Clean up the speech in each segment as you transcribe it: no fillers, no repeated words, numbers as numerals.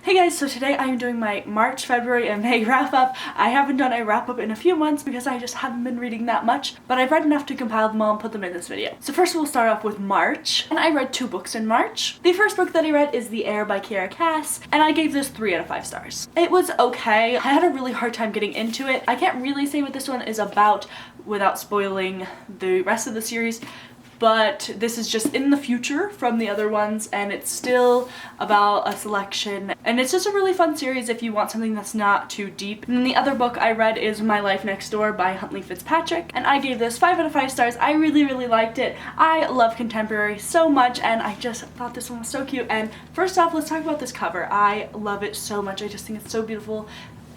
Hey guys, so today I am doing my March, February, and May wrap up. I haven't done a wrap up in a few months because I just haven't been reading that much, but I've read enough to compile them all and put them in this video. So first we'll start off with March, and I read 2 books in March. The first book that I read is The Heir by Kiera Cass, and I gave this 3 out of 5 stars. It was okay. I had a really hard time getting into it. I can't really say what this one is about without spoiling the rest of the series, but this is just in the future from the other ones, and it's still about a selection, and it's just a really fun series if you want something that's not too deep. And then the other book I read is My Life Next Door by Huntley Fitzpatrick, and I gave this 5 out of 5 stars. I really liked it. I love contemporary so much, and I just thought this one was so cute. And first off, let's talk about this cover. I love it so much. I just think it's so beautiful.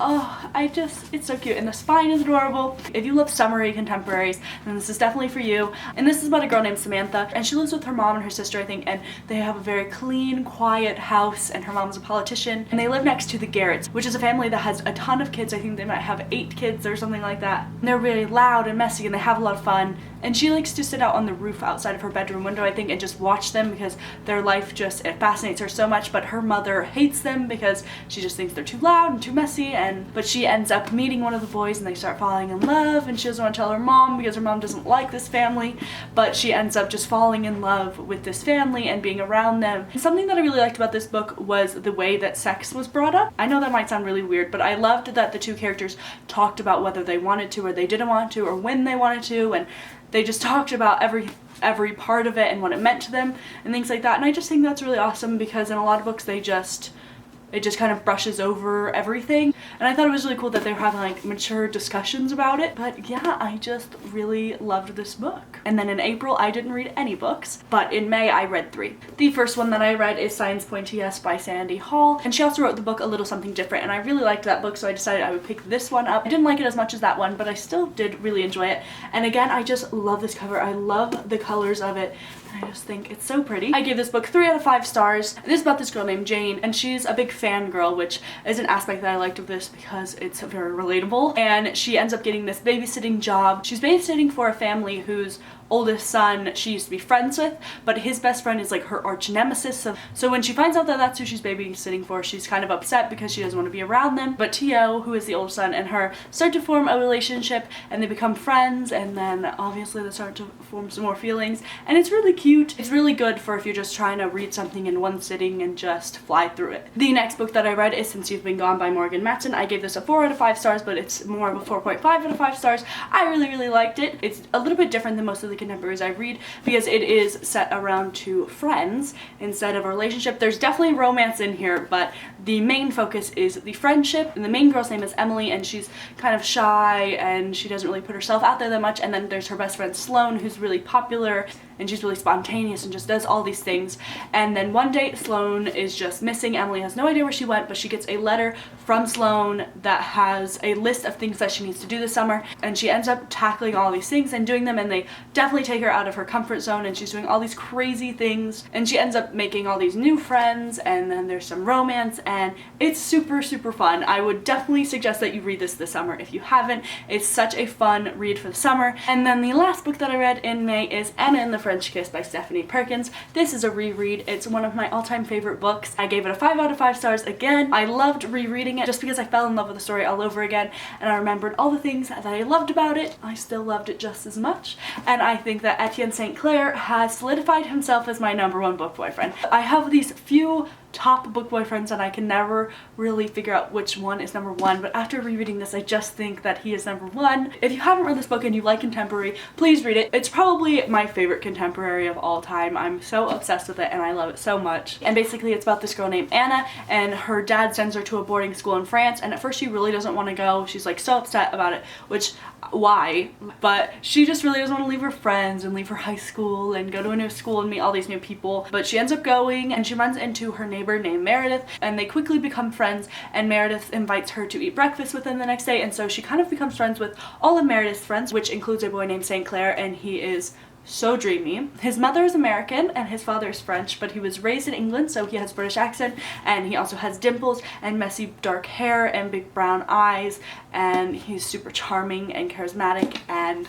Oh, it's so cute, and the spine is adorable. If you love summery contemporaries, then this is definitely for you. And this is about a girl named Samantha, and she lives with her mom and her sister, I think, and they have a very clean, quiet house, and her mom's a politician, and they live next to the Garretts, which is a family that has a ton of kids. I think they might have 8 kids or something like that. And they're really loud and messy, and they have a lot of fun. And she likes to sit out on the roof outside of her bedroom window, I think, and just watch them because their life it fascinates her so much. But her mother hates them because she just thinks they're too loud and too messy, but she ends up meeting one of the boys and they start falling in love, and she doesn't want to tell her mom because her mom doesn't like this family, but she ends up just falling in love with this family and being around them. And something that I really liked about this book was the way that sex was brought up. I know that might sound really weird, but I loved that the 2 characters talked about whether they wanted to or they didn't want to, or when they wanted to, and they just talked about every part of it and what it meant to them and things like that. And I just think that's really awesome because in a lot of books it just kind of brushes over everything. And I thought it was really cool that they were having like mature discussions about it. But yeah, I just really loved this book. And then in April, I didn't read any books, but in May, I read 3. The first one that I read is Signs Point to Yes by Sandy Hall. And she also wrote the book A Little Something Different, and I really liked that book, so I decided I would pick this one up. I didn't like it as much as that one, but I still did really enjoy it. And again, I just love this cover. I love the colors of it. I just think it's so pretty. I gave this book 3 out of 5 stars. This is about this girl named Jane, and she's a big fangirl, which is an aspect that I liked of this because it's very relatable. And she ends up getting this babysitting job. She's babysitting for a family whose oldest son she used to be friends with, but his best friend is like her arch nemesis. So when she finds out that that's who she's babysitting for, she's kind of upset because she doesn't want to be around them. But Tio, who is the oldest son, and her start to form a relationship, and they become friends, and then obviously they start to form some more feelings, and it's really cute. It's really good for if you're just trying to read something in one sitting and just fly through it. The next book that I read is Since You've Been Gone by Morgan Matson. I gave this a 4 out of 5 stars, but it's more of a 4.5 out of 5 stars. I really liked it. It's a little bit different than most of the contemporaries I read because it is set around 2 friends instead of a relationship. There's definitely romance in here, but the main focus is the friendship, and the main girl's name is Emily, and she's kind of shy and she doesn't really put herself out there that much. And then there's her best friend Sloane, who's really popular and she's really spontaneous and just does all these things. And then one day Sloane is just missing. Emily has no idea where she went, but she gets a letter from Sloane that has a list of things that she needs to do this summer, and she ends up tackling all these things and doing them, and they definitely take her out of her comfort zone, and she's doing all these crazy things, and she ends up making all these new friends, and then there's some romance, and it's super fun. I would definitely suggest that you read this summer if you haven't. It's such a fun read for the summer. And then the last book that I read in May is Anna and the French Kiss by Stephanie Perkins. This is a reread. It's one of my all-time favorite books. I gave it a 5 out of 5 stars again. I loved rereading it just because I fell in love with the story all over again, and I remembered all the things that I loved about it. I still loved it just as much, and I think that Etienne St. Clair has solidified himself as my #1 book boyfriend. I have these few top book boyfriends and I can never really figure out which one is #1, but after rereading this I just think that he is #1. If you haven't read this book and you like contemporary, please read it. It's probably my favorite contemporary of all time. I'm so obsessed with it and I love it so much. And basically it's about this girl named Anna, and her dad sends her to a boarding school in France, and at first she really doesn't want to go. She's like so upset about it, which why? But she just really doesn't want to leave her friends and leave her high school and go to a new school and meet all these new people. But she ends up going, and she runs into her neighbor named Meredith, and they quickly become friends, and Meredith invites her to eat breakfast with them the next day, and so she kind of becomes friends with all of Meredith's friends, which includes a boy named St. Clair, and he is so dreamy. His mother is American and his father is French, but he was raised in England, so he has British accent, and he also has dimples and messy dark hair and big brown eyes, and he's super charming and charismatic, and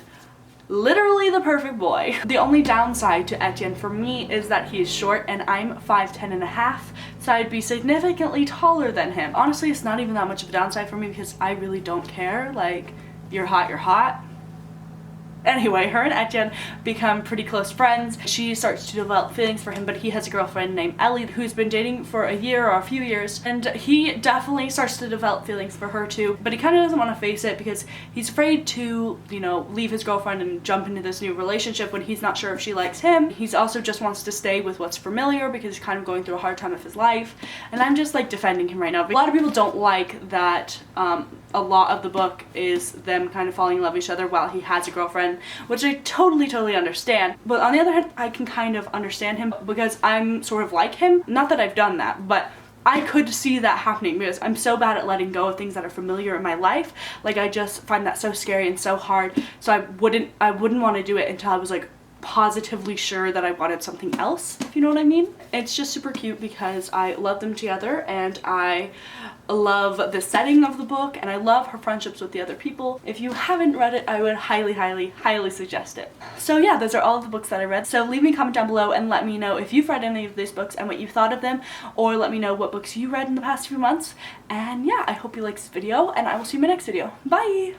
literally the perfect boy. The only downside to Etienne for me is that he is short and I'm 5'10" and a half, so I'd be significantly taller than him. Honestly, it's not even that much of a downside for me because I really don't care. Like, you're hot, you're hot. Anyway, her and Etienne become pretty close friends. She starts to develop feelings for him, but he has a girlfriend named Ellie who's been dating for a year or a few years, and he definitely starts to develop feelings for her too, but he kind of doesn't want to face it because he's afraid to, you know, leave his girlfriend and jump into this new relationship when he's not sure if she likes him. He's also just wants to stay with what's familiar because he's kind of going through a hard time of his life, and I'm just like defending him right now. A lot of people don't like that a lot of the book is them kind of falling in love with each other while he has a girlfriend, which I totally understand. But on the other hand, I can kind of understand him because I'm sort of like him. Not that I've done that, but I could see that happening because I'm so bad at letting go of things that are familiar in my life. Like, I just find that so scary and so hard. So I wouldn't want to do it until I was like positively sure that I wanted something else, if you know what I mean. It's just super cute because I love them together, and I love the setting of the book, and I love her friendships with the other people. If you haven't read it, I would highly suggest it. So yeah, those are all of the books that I read. So leave me a comment down below and let me know if you've read any of these books and what you thought of them, or let me know what books you read in the past few months. And yeah, I hope you liked this video, and I will see you in my next video. Bye!